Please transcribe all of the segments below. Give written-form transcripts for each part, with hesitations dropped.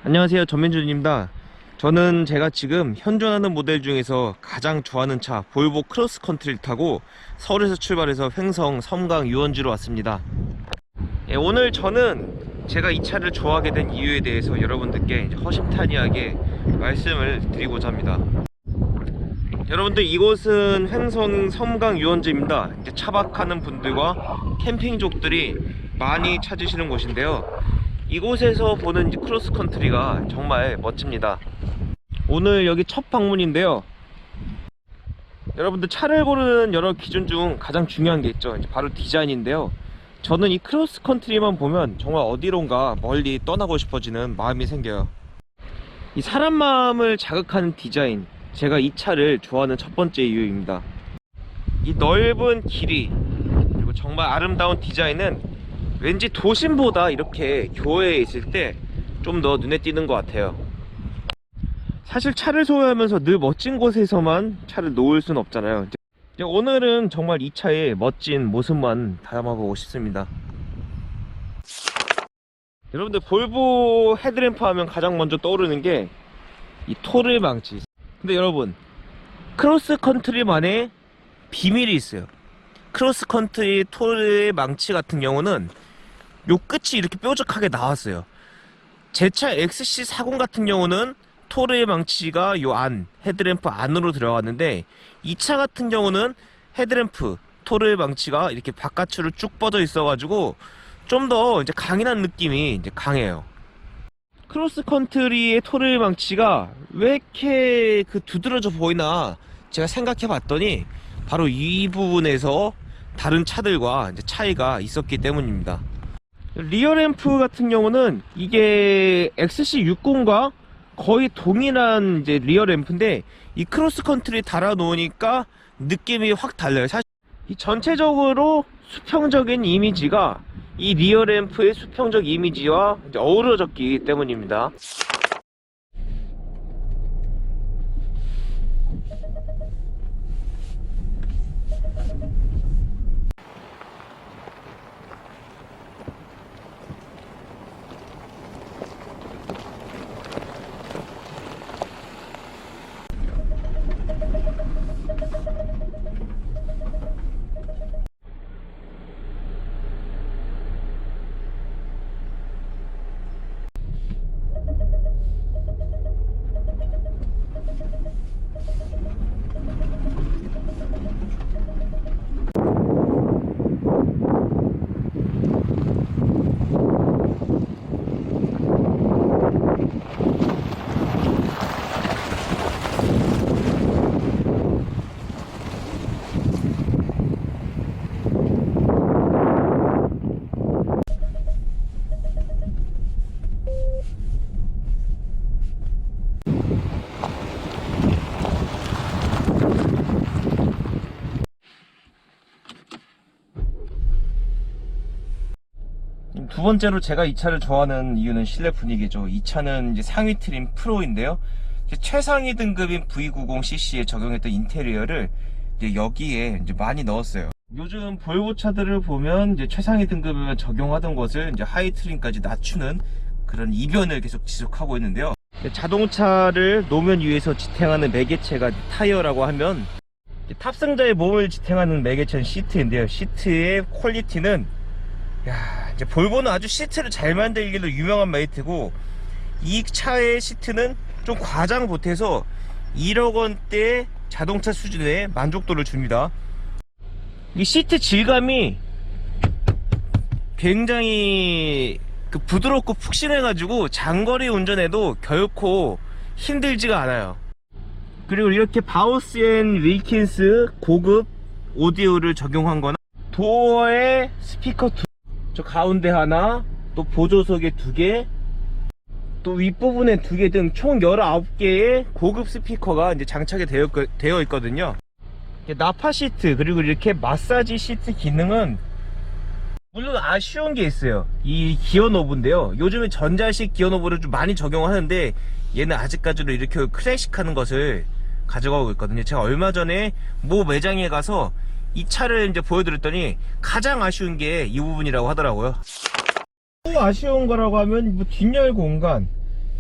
안녕하세요, 전민준입니다. 저는 제가 지금 현존하는 모델 중에서 가장 좋아하는 차 볼보 크로스컨트리를 타고 서울에서 출발해서 횡성, 섬강, 유원지로 왔습니다. 오늘 저는 제가 이 차를 좋아하게 된 이유에 대해서 여러분들께 허심탄회하게 말씀을 드리고자 합니다. 여러분들, 이곳은 횡성, 섬강, 유원지입니다. 차박하는 분들과 캠핑족들이 많이 찾으시는 곳인데요, 이곳에서 보는 크로스컨트리가 정말 멋집니다. 오늘 여기 첫 방문인데요, 여러분들 차를 고르는 여러 기준 중 가장 중요한 게 있죠. 바로 디자인인데요, 저는 이 크로스컨트리만 보면 정말 어디론가 멀리 떠나고 싶어지는 마음이 생겨요. 이 사람 마음을 자극하는 디자인, 제가 이 차를 좋아하는 첫 번째 이유입니다. 이 넓은 길이 그리고 정말 아름다운 디자인은 왠지 도심보다 이렇게 교외에 있을 때 좀 더 눈에 띄는 것 같아요. 사실 차를 소유하면서 늘 멋진 곳에서만 차를 놓을 순 없잖아요. 오늘은 정말 이 차의 멋진 모습만 담아보고 싶습니다. 여러분들, 볼보 헤드램프 하면 가장 먼저 떠오르는 게 이 토르 망치. 근데 여러분, 크로스컨트리만의 비밀이 있어요. 크로스컨트리 토르의 망치 같은 경우는 요 끝이 이렇게 뾰족하게 나왔어요. 제 차 XC40 같은 경우는 토르의 망치가 요 안, 헤드램프 안으로 들어갔는데, 이 차 같은 경우는 헤드램프, 토르의 망치가 이렇게 바깥으로 쭉 뻗어 있어가지고 좀 더 이제 강인한 느낌이 이제 강해요. 크로스컨트리의 토르의 망치가 왜 이렇게 두드러져 보이나 제가 생각해 봤더니 바로 이 부분에서 다른 차들과 이제 차이가 있었기 때문입니다. 리어램프 같은 경우는 이게 XC60과 거의 동일한 이제 리어램프인데, 이 크로스컨트리 달아 놓으니까 느낌이 확 달라요. 사실 이 전체적으로 수평적인 이미지가 이 리어램프의 수평적 이미지와 이제 어우러졌기 때문입니다. 두 번째로 제가 이 차를 좋아하는 이유는 실내 분위기죠. 이 차는 이제 상위 트림 프로인데요, 이제 최상위 등급인 V90cc에 적용했던 인테리어를 이제 여기에 이제 많이 넣었어요. 요즘 볼보 차들을 보면 이제 최상위 등급에 적용하던 것을 이제 하위 트림까지 낮추는 그런 이변을 계속 지속하고 있는데요, 자동차를 노면 위에서 지탱하는 매개체가 타이어라고 하면 탑승자의 몸을 지탱하는 매개체는 시트인데요, 시트의 퀄리티는 이제 볼보는 아주 시트를 잘 만들기로 유명한 메이트고, 이 차의 시트는 좀 과장 보태서 1억 원대 자동차 수준의 만족도를 줍니다. 이 시트 질감이 굉장히 부드럽고 푹신해가지고 장거리 운전에도 결코 힘들지가 않아요. 그리고 이렇게 바우스 앤 윌킨스 고급 오디오를 적용한 거나, 도어에 스피커 저 가운데 하나, 또 보조석에 2개, 또 윗부분에 2개 등 총 19개의 고급 스피커가 이제 장착이 되어 있거든요. 나파 시트 그리고 이렇게 마사지 시트 기능은 물론 아쉬운 게 있어요. 이 기어 노브인데요, 요즘에 전자식 기어 노브를 좀 많이 적용하는데 얘는 아직까지도 이렇게 클래식하는 것을 가져가고 있거든요. 제가 얼마 전에 모 매장에 가서 이 차를 이제 보여드렸더니 가장 아쉬운 게 이 부분이라고 하더라고요. 또 아쉬운 거라고 하면 뒷열 공간,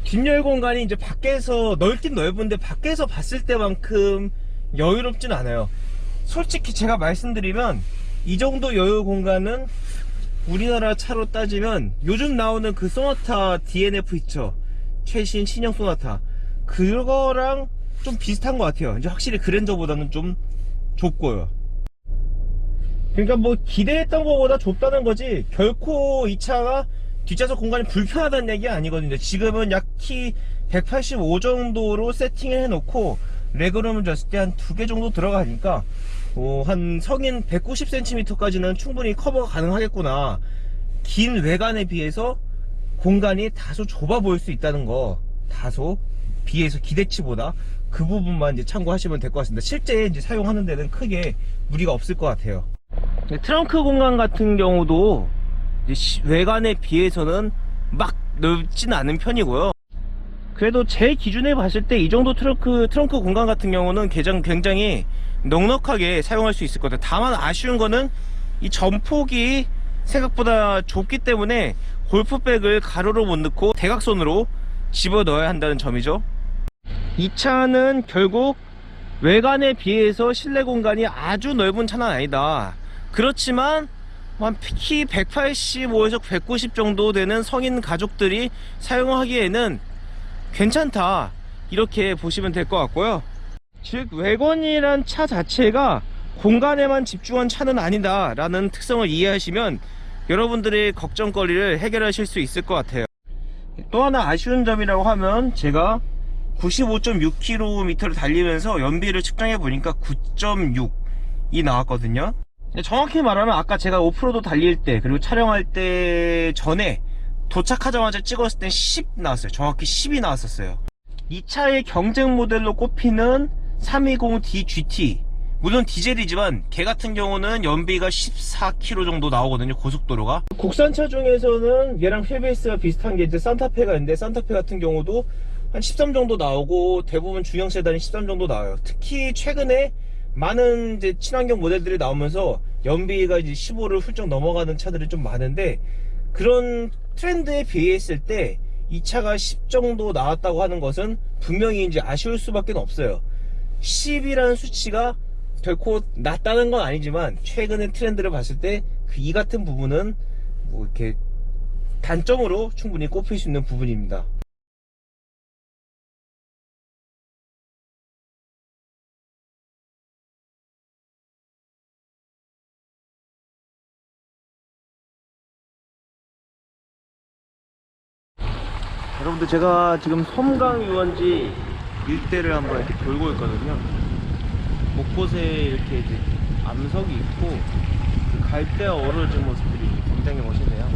뒷열 공간이 이제 밖에서 넓긴 넓은데 밖에서 봤을 때만큼 여유롭진 않아요. 솔직히 제가 말씀드리면 이 정도 여유 공간은 우리나라 차로 따지면 요즘 나오는 그 소나타 DNF 있죠, 최신 신형 소나타, 그거랑 좀 비슷한 것 같아요. 이제 확실히 그랜저보다는 좀 좁고요. 그러니까 뭐 기대했던 것보다 좁다는 거지, 결코 이 차가 뒷좌석 공간이 불편하다는 얘기 아니거든요. 지금은 약 키 185 정도로 세팅을 해놓고 레그룸을 줬을 때 한 2개 정도 들어가니까 한 성인 190cm까지는 충분히 커버가 가능하겠구나. 긴 외관에 비해서 공간이 다소 좁아 보일 수 있다는 거, 다소 비해서 기대치보다 그 부분만 이제 참고하시면 될 것 같습니다. 실제 이제 사용하는 데는 크게 무리가 없을 것 같아요. 트렁크 공간 같은 경우도 이제 외관에 비해서는 막 넓진 않은 편이고요. 그래도 제 기준에 봤을 때 이 정도 트렁크 공간 같은 경우는 굉장히 넉넉하게 사용할 수 있을 것 같아요. 다만 아쉬운 거는 이 전폭이 생각보다 좁기 때문에 골프백을 가로로 못 넣고 대각선으로 집어 넣어야 한다는 점이죠. 이 차는 결국 외관에 비해서 실내 공간이 아주 넓은 차는 아니다. 그렇지만 한 키 185에서 190 정도 되는 성인 가족들이 사용하기에는 괜찮다, 이렇게 보시면 될 것 같고요. 즉 외건이란 차 자체가 공간에만 집중한 차는 아니다 라는 특성을 이해하시면 여러분들의 걱정거리를 해결하실 수 있을 것 같아요. 또 하나 아쉬운 점이라고 하면, 제가 95.6km를 달리면서 연비를 측정해 보니까 9.6이 나왔거든요. 정확히 말하면 아까 제가 오프로드 달릴 때 그리고 촬영할 때 전에 도착하자마자 찍었을 때 10 나왔어요. 정확히 10이 나왔었어요. 이 차의 경쟁 모델로 꼽히는 320D GT, 물론 디젤이지만 걔 같은 경우는 연비가 14km 정도 나오거든요, 고속도로가. 국산차 중에서는 얘랑 휠베이스가 비슷한 게 이제 산타페가 있는데, 산타페 같은 경우도 한 13 정도 나오고 대부분 중형 세단이 13 정도 나와요. 특히 최근에 많은 이제 친환경 모델들이 나오면서 연비가 이제 15를 훌쩍 넘어가는 차들이 좀 많은데, 그런 트렌드에 비했을 때 이 차가 10 정도 나왔다고 하는 것은 분명히 이제 아쉬울 수밖에 없어요. 10이라는 수치가 결코 낮다는 건 아니지만 최근의 트렌드를 봤을 때 그 이 같은 부분은 뭐 이렇게 단점으로 충분히 꼽힐 수 있는 부분입니다. 여러분들, 제가 지금 섬강 유원지 일대를 한번 이렇게 돌고 있거든요. 곳곳에 이렇게 이제 암석이 있고 그 갈대와 어우러진 모습들이 굉장히 멋있네요.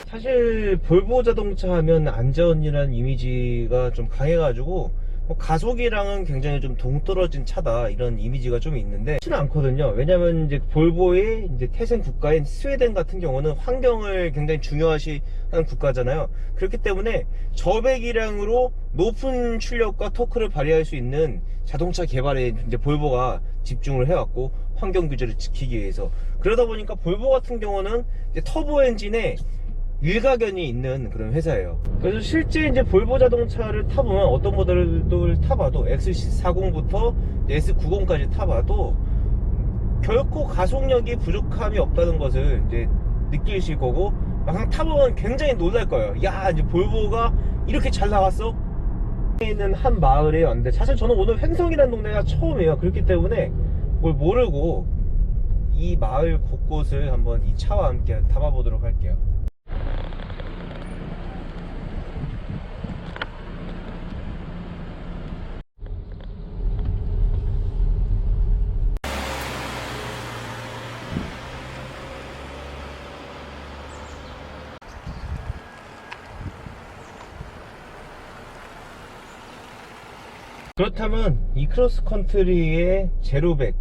사실 볼보 자동차 하면 안전이라는 이미지가 좀 강해가지고 뭐 가속이랑은 굉장히 좀 동떨어진 차다, 이런 이미지가 좀 있는데 그렇지는 않거든요. 왜냐면 이제 볼보의 이제 태생 국가인 스웨덴 같은 경우는 환경을 굉장히 중요시 하는 국가잖아요. 그렇기 때문에 저배기량으로 높은 출력과 토크를 발휘할 수 있는 자동차 개발에 이제 볼보가 집중을 해왔고, 환경 규제를 지키기 위해서. 그러다 보니까 볼보 같은 경우는 이제 터보 엔진에 일가견이 있는 그런 회사예요. 그래서 실제 이제 볼보 자동차를 타보면, 어떤 모델을 타봐도 XC40부터 S90까지 타봐도 결코 가속력이 부족함이 없다는 것을 이제 느끼실 거고, 막상 타보면 굉장히 놀랄 거예요. 야, 이제 볼보가 이렇게 잘 나왔어? 있는 한 마을에 왔는데, 사실 저는 오늘 횡성이라는 동네가 처음이에요. 그렇기 때문에 뭘 모르고 이 마을 곳곳을 한번 이 차와 함께 타봐보도록 할게요. 그렇다면 이 크로스컨트리의 제로백,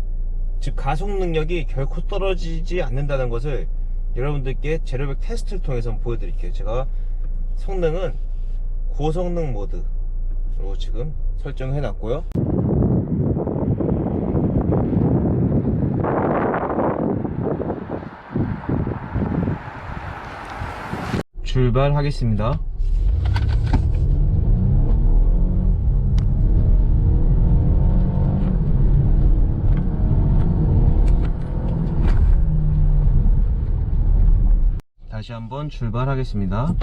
즉 가속 능력이 결코 떨어지지 않는다는 것을 여러분들께 제로백 테스트를 통해서 한번 보여드릴게요. 제가 성능은 고성능 모드, 그리고 지금 설정해 놨고요. 출발하겠습니다. 다시 한번 출발하겠습니다.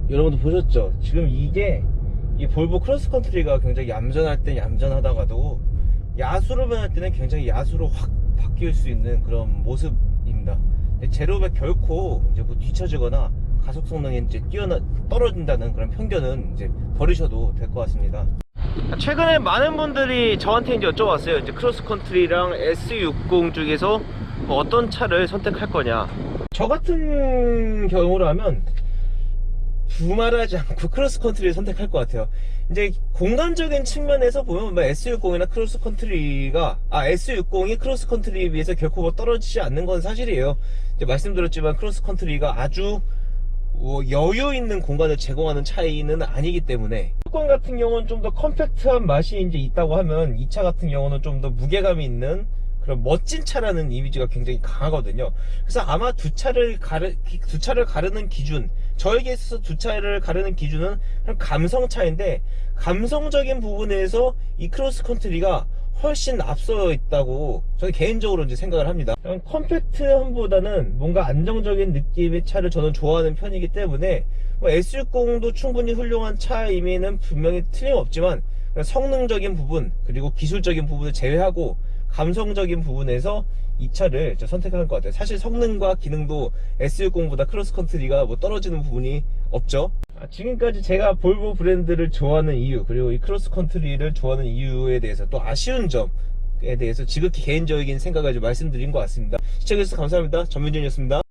여러분들 보셨죠? 지금 이게 이 볼보 크로스컨트리가 굉장히 얌전할 땐 얌전하다가도 야수로 변할 때는 굉장히 야수로 확 바뀔 수 있는 그런 모습입니다. 제로백 결코 이제 뭐 뒤처지거나 가속 성능이 이제 떨어진다는 그런 편견은 이제 버리셔도 될 것 같습니다. 최근에 많은 분들이 저한테 이제 여쭤봤어요. 이제 크로스컨트리랑 S60 중에서 뭐 어떤 차를 선택할 거냐. 저 같은 경우라면 두말하지 않고 크로스컨트리를 선택할 것 같아요. 이제 공간적인 측면에서 보면 뭐 S60이나 크로스컨트리가 S60이 크로스컨트리에 비해서 결코 뭐 떨어지지 않는 건 사실이에요. 이제 말씀드렸지만 크로스컨트리가 아주 여유 있는 공간을 제공하는 차이는 아니기 때문에, S60 같은 경우는 좀 더 컴팩트한 맛이 이제 있다고 하면 이 차 같은 경우는 좀 더 무게감이 있는 그런 멋진 차라는 이미지가 굉장히 강하거든요. 그래서 아마 두 차를 가르는 기준, 저에게 있어서 두 차를 가르는 기준은 감성차인데, 감성적인 부분에서 이 크로스컨트리가 훨씬 앞서 있다고 저는 개인적으로 이제 생각을 합니다. 컴팩트함보다는 뭔가 안정적인 느낌의 차를 저는 좋아하는 편이기 때문에 S60도 충분히 훌륭한 차임에는 분명히 틀림없지만, 성능적인 부분 그리고 기술적인 부분을 제외하고 감성적인 부분에서 이 차를 선택할 것 같아요. 사실 성능과 기능도 S60보다 크로스컨트리가 뭐 떨어지는 부분이 없죠. 지금까지 제가 볼보 브랜드를 좋아하는 이유, 그리고 이 크로스컨트리를 좋아하는 이유에 대해서, 또 아쉬운 점에 대해서 지극히 개인적인 생각을 좀 말씀드린 것 같습니다. 시청해주셔서 감사합니다. 전민준이었습니다.